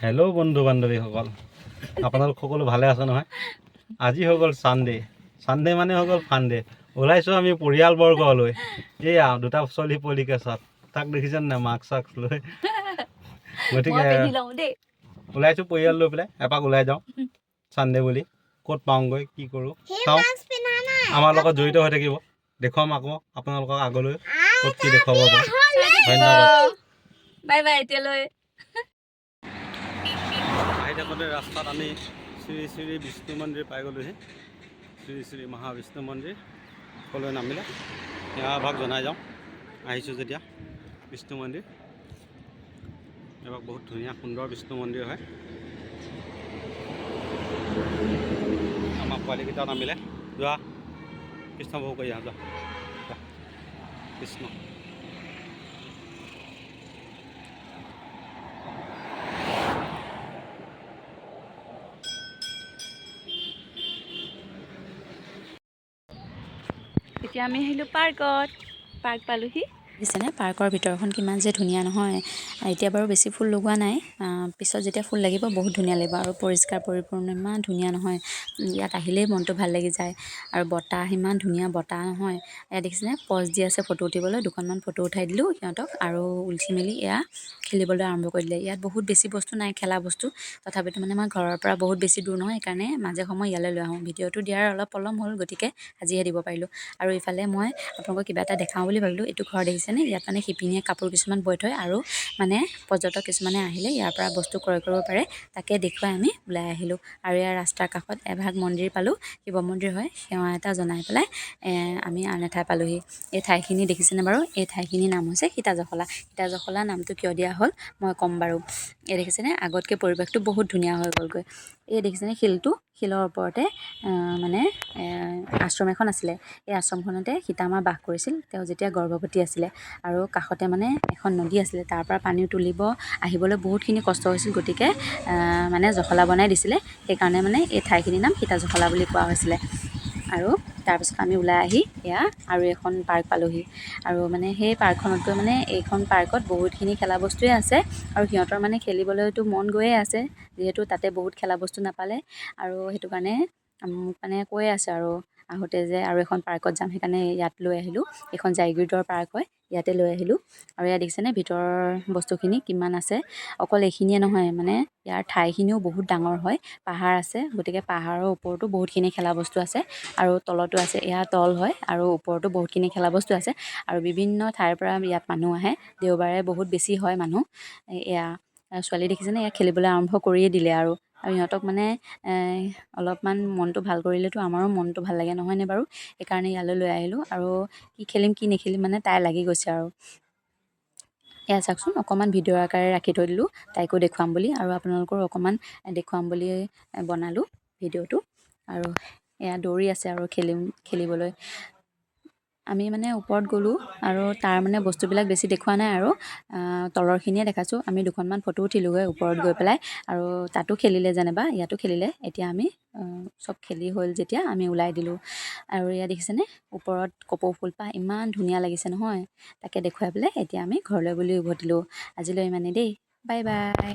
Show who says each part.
Speaker 1: Hello' বন্ধু বান্ধৱীসকল, আপোনালোক সকলো ভালে আছে নহয়? আজি হৈ গ'ল ছানডে মানে হৈ গ'ল ফানডে। ওলাইছোঁ আমি পৰিয়ালবৰ্গলৈ। এইয়া দুটা ছোৱালী পলিকে চাত তাক দেখিছেনে নাই মাস্ক চাক্স লৈ। গতিকে ওলাইছোঁ পৰিয়াল লৈ পেলাই এপাক ওলাই যাওঁ ছানডে বুলি। ক'ত পাওঁগৈ কি কৰোঁ চাওঁ, আমাৰ লগত জড়িত হৈ থাকিব। দেখুৱাম আকৌ আপোনালোকক আগলৈ ক'ত কি দেখুৱাব পাৰোঁ। ধন্যবাদ।
Speaker 2: বাই বাই এতিয়ালৈ।
Speaker 1: আহি থাকোঁতে ৰাস্তাত আমি শ্ৰী শ্ৰী বিষ্ণু মন্দিৰ পাই গ'লোহি। শ্ৰী শ্ৰী মহাবিষ্ণু মন্দিৰ সকলোৱে নামিলে সেৱাভাগ জনাই যাওঁ। আহিছোঁ যেতিয়া বিষ্ণু মন্দিৰ, এবাৰ বহুত ধুনীয়া সুন্দৰ বিষ্ণু মন্দিৰ হয়। আমাৰ পোৱালীকেইটা নামিলে, যোৱা কৃষ্ণ ভোগ কৰি আহা, যোৱা কৃষ্ণ।
Speaker 2: এতিয়া আমি আহিলোঁ পাৰ্কত, পাৰ্ক পালোহি।
Speaker 3: দেখিছেনে পাৰ্কৰ ভিতৰখন কিমান যে ধুনীয়া নহয়। এতিয়া বাৰু বেছি ফুল লগোৱা নাই, পিছত যেতিয়া ফুল লাগিব বহুত ধুনীয়া লাগিব আৰু পৰিষ্কাৰ পৰিপূৰ্ণ ইমান ধুনীয়া নহয়। ইয়াত আহিলেই মনটো ভাল লাগি যায় আৰু বতাহ ইমান ধুনীয়া বতাহ নহয়। এয়া দেখিছেনে পজ দি আছে ফটো উঠিবলৈ, দুখনমান ফটো উঠাই দিলোঁ সিহঁতক আৰু উঠি মেলি এয়া খেলিবলৈ আৰম্ভ কৰি দিলে। ইয়াত বহুত বেছি বস্তু নাই খেলা বস্তু, তথাপিতো মানে মই ঘৰৰ পৰা বহুত বেছি দূৰ নহয়, সেইকাৰণে মাজে সময় ইয়ালৈ লৈ আহোঁ। ভিডিঅ'টো দিয়াৰ অলপ পলম হ'ল, গতিকে আজিহে দিব পাৰিলোঁ। আৰু ইফালে মই আপোনালোকক কিবা এটা দেখাওঁ বুলি ভাবিলোঁ। এইটো ঘৰ দেখিছেনে, ইয়াত মানে শিপিনীয়ে কাপোৰ কিছুমান বৈ থয় আৰু মানে পৰ্যটক কিছুমানে আহিলে ইয়াৰ পৰা বস্তু ক্ৰয় কৰিব পাৰে, তাকে দেখুৱাই আমি ওলাই আহিলোঁ। আৰু ইয়াৰ ৰাস্তাৰ কাষত এভাগ মন্দিৰ পালোঁ, শিৱ মন্দিৰ হয়। সেৱা এটা জনাই পেলাই আমি আন এঠাই পালোঁহি। এই ঠাইখিনি দেখিছেনে বাৰু, এই ঠাইখিনিৰ নাম হৈছে সীতাজখলা। সীতাজখলা নামটো কিয় দিয়া হ'ল মই ক'ম বাৰু। এই দেখিছেনে আগতকৈ পৰিৱেশটো বহুত ধুনীয়া হৈ গ'লগৈ। এই দেখিছেনে শিলটো, শিলৰ ওপৰতে মানে আশ্ৰম এখন আছিলে। এই আশ্ৰমখনতে সীতামা বাস কৰিছিল, তেওঁ যেতিয়া গৰ্ভৱতী আছিলে। আৰু কাষতে মানে এখন নদী আছিলে, তাৰ পৰা পানী তুলিব আহিবলৈ বহুতখিনি কষ্ট হৈছিল, গতিকে মানে জখলা বনাই দিছিলে। সেইকাৰণে মানে এই ঠাইখিনিৰ নাম সীতাজখলা বুলি কোৱা হৈছিলে। আৰু তাৰপিছত আমি ওলাই আহি এয়া আৰু এখন পাৰ্ক পালোঁহি। আৰু মানে সেই পাৰ্কখনত গৈ মানে এইখন পাৰ্কত বহুতখিনি খেলা বস্তুৱে আছে আৰু সিহঁতৰ মানে খেলিবলৈতো মন গৈয়ে আছে, যিহেতু তাতে বহুত খেলা বস্তু নাপালে। আৰু সেইটো কাৰণে মোক মানে কৈয়ে আছে আৰু আহোঁতে যে আৰু এখন পাৰ্কত যাম, সেইকাৰণে ইয়াত লৈ আহিলোঁ। এইখন জাইগিৰদৰ পাৰ্ক হয়, ইয়াতে লৈ আহিলোঁ। আৰু ইয়াত দেখিছেনে ভিতৰৰ বস্তুখিনি কিমান আছে। অকল এইখিনিয়ে নহয়, মানে ইয়াৰ ঠাইখিনিও বহুত ডাঙৰ হয়, পাহাৰ আছে, গতিকে পাহাৰৰ ওপৰতো বহুতখিনি খেলা বস্তু আছে আৰু তলতো আছে। এয়া তল হয় আৰু ওপৰতো বহুতখিনি খেলা বস্তু আছে। আৰু বিভিন্ন ঠাইৰ পৰা ইয়াত মানুহ আহে, দেওবাৰে বহুত বেছি হয় মানুহ। এয়া ছোৱালী দেখিছেনে, এয়া খেলিবলৈ আৰম্ভ কৰিয়ে দিলে আৰু সিহঁতক মানে অলপমান মনটো ভাল কৰিলেতো আমাৰো মনটো ভাল লাগে নহয়নে বাৰু। সেইকাৰণে ইয়ালৈ লৈ আহিলোঁ আৰু কি খেলিম কি নেখেলিম মানে তাই লাগি গৈছে আৰু। এয়া চাওকচোন, অকণমান ভিডিঅ' আকাৰে ৰাখি থৈ দিলোঁ তাইকো দেখুৱাম বুলি, আৰু আপোনালোকৰো অকণমান দেখুৱাম বুলি বনালোঁ ভিডিঅ'টো। আৰু এয়া দৌৰি আছে আৰু খেলিবলৈ। আমি মানে ওপৰত গ'লোঁ আৰু তাৰ মানে বস্তুবিলাক বেছি দেখুওৱা নাই আৰু তলৰখিনিয়ে দেখাইছোঁ। আমি দুখনমান ফটো উঠিলোঁগৈ ওপৰত গৈ পেলাই, আৰু তাতো খেলিলে যেনিবা, ইয়াতো খেলিলে। এতিয়া আমি চব খেলি হ'ল যেতিয়া আমি ওলাই দিলোঁ। আৰু ইয়াত দেখিছেনে ওপৰত কপৌ ফুলপাহ ইমান ধুনীয়া লাগিছে নহয়, তাকে দেখুৱাই পেলাই এতিয়া আমি ঘৰলৈ বুলি উভতিলোঁ। আজিলৈ ইমানেই দেই, বাই বাই।